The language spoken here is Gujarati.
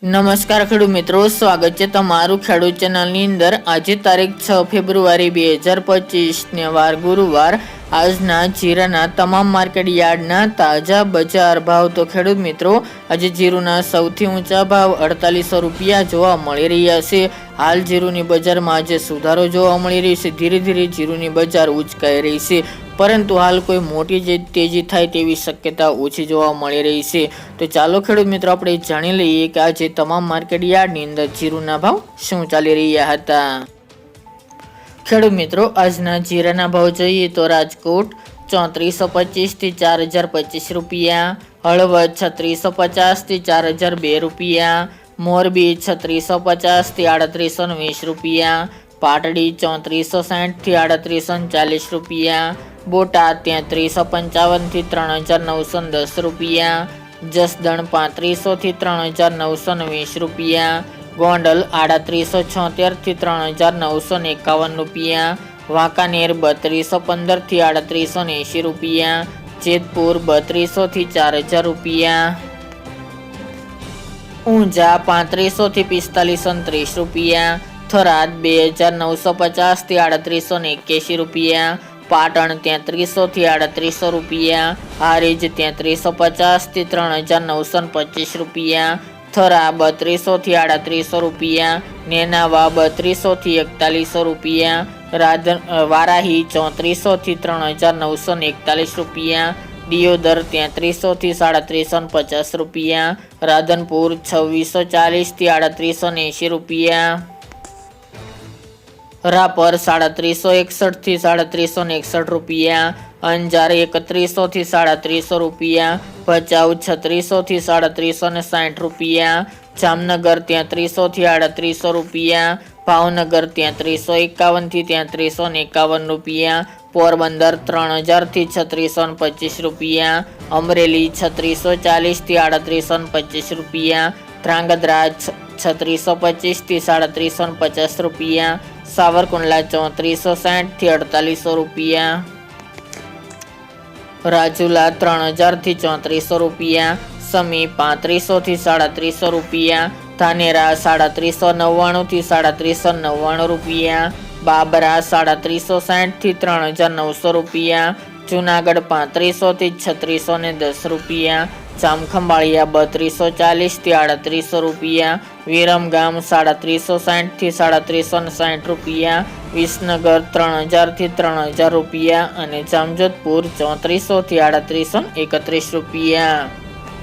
નમસ્કાર ખેડૂત મિત્રો, સ્વાગત છે તમારું ખેડૂત ચેનલની અંદર। આજે તારીખ 6 ફેબ્રુઆરી 2025 ને વાર ગુરુવાર। આજના જીરાના તમામ માર્કેટ યાર્ડના તાજા બજાર ભાવ। તો ખેડૂત મિત્રો, આજે જીરુના સૌથી ઊંચા ભાવ 4800 રૂપિયા જોવા મળી રહ્યા છે। હાલ જીરુની બજારમાં આજે સુધારો જોવા મળી રહ્યો છે। ધીરે ધીરે જીરુની બજાર ઉચકાઈ રહી છે, પરંતુ હાલ કોઈ મોટી તેજી થાય તેવી શક્યતા ઓછી જોવા મળી રહી છે। તો ચાલો ખેડૂત મિત્રો, આપણે જાણી લઈએ કે આજે તમામ માર્કેટ યાર્ડની અંદર જીરુના ભાવ શું ચાલી રહ્યા હતા। ખેડૂત મિત્રો, આજના જીરાના ભાવ જોઈએ તો રાજકોટ 3425 થી 4025 રૂપિયા, હળવદ 3650 થી 4002 રૂપિયા, મોરબી 3650 થી 3820 રૂપિયા, પાટડી 3460 થી 3840 રૂપિયા, બોટાદ 3355 થી 3910 રૂપિયા, જસદણ 3500 થી 3920 રૂપિયા, ગોંડલ 3876 થી 3951 રૂપિયા, વાંકાનેર 3215 થી 3880 રૂપિયા, જેતપુર 3200 થી 4000 રૂપિયા, ઊંઝા 3500 થી 4529 રૂપિયા, થરાદ 2950 થી 3881 રૂપિયા, પાટણ 3300 થી 3800 રૂપિયા, હારીજ 3350 થી 3925 રૂપિયા, થરા 3200 થી 3800 રૂપિયા, નેનાવા 3200 થી 4100 રૂપિયા, વારાહી 3400 થી 3941 રૂપિયા, દિયોદર 3300 થી 3750 રૂપિયા, રાધનપુર 2640 થી 3880 રૂપિયા, રાપર 3761 થી 3761 રૂપિયા, અંજાર 3100 થી 3700 રૂપિયા, ભચાઉ 3600 થી 3760 રૂપિયા, જામનગર 3300 થી 3800 રૂપિયા, ભાવનગર 3351 થી 3351 રૂપિયા, પોરબંદર 3000 થી 3625 રૂપિયા, અમરેલી 3640 થી 3825 રૂપિયા, ધ્રાંગધ્રા 3625 થી 3750 રૂપિયા, સાવરકુંડલા 3460 થી 4800 રૂપિયા, રાજુલા 3000 થી 3400 રૂપિયા, સમી 3500 થી 3700 રૂપિયા, ધાનેરા 3799 થી 3799 રૂપિયા, બાબરા 3760 થી 3900 રૂપિયા, જુનાગઢ 3500 થી 3610 રૂપિયા, જામખંભાળિયા 3240 થી 3800 રૂપિયા, વિરમગામ 3760 થી 3760 રૂપિયા, વિસનગર 3000 થી 3000 રૂપિયા અને જામજોધપુર 3400 થી 3831 રૂપિયા।